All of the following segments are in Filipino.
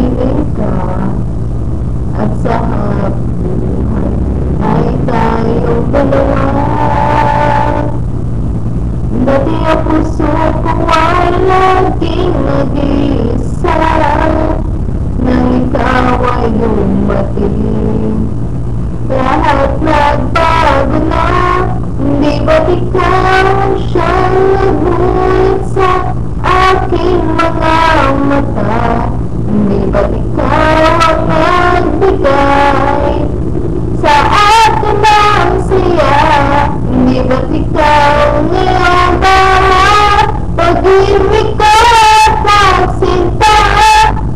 kapiling ka at sa buhay ay tayong dalawa. Dati ang puso ko ay laging nag-iisa nang ikaw ay dumating. Lahat nagbago na, hindi ba't ikaw siyang nagulat sa aking mga mata? Hindi ba't ikaw ang nagbigay sa akin ng siya? Hindi ba't ikaw ngayong bahat pag-ibig ko at pagsinta?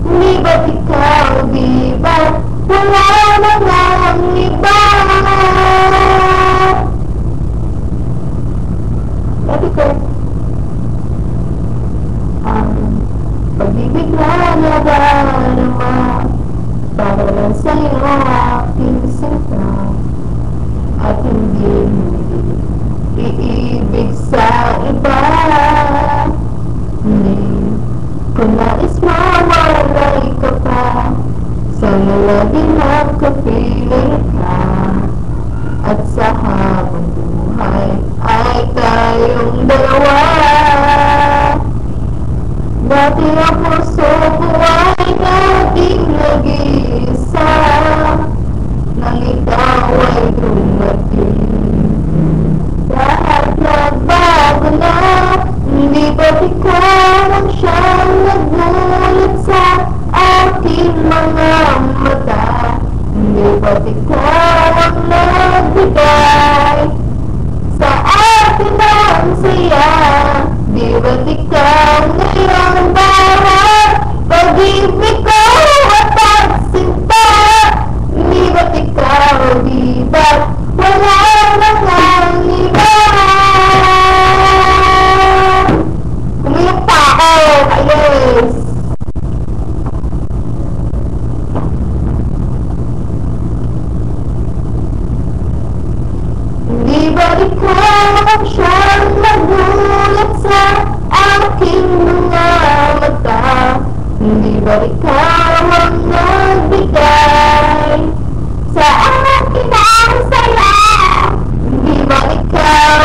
Hindi ba't ikaw, di ba't wala na ng iba? Sabi ko, pag-ibig na nadarama para lang sa'yo aking sinta at hindi iibig sa iba. Hindi ko nais mawalay ka pa sa lalaging nagkapiling ka at sa habang buhay ay tayong dalawa. Dati ang puso ko ay laging nag-iisa nang ikaw ay dumating. Lahat nagbago na, hindi ba't ikaw ang siyang nagulat sa aking mga mata? Hindi ba't ikaw ang nagbigay sa akin ng siya? Di ba't ikaw ngayong bawat pag-ibig ko at pagsinta? Di ba't ikaw, di ba't wala nang ang iba? Umiyak pa ako, ayos! Di ba't ikaw ang siyang nagulat sa aking mga mata? Hindi ba't ikaw ang nagbigay sa akin ang saya? Hindi ba't ikaw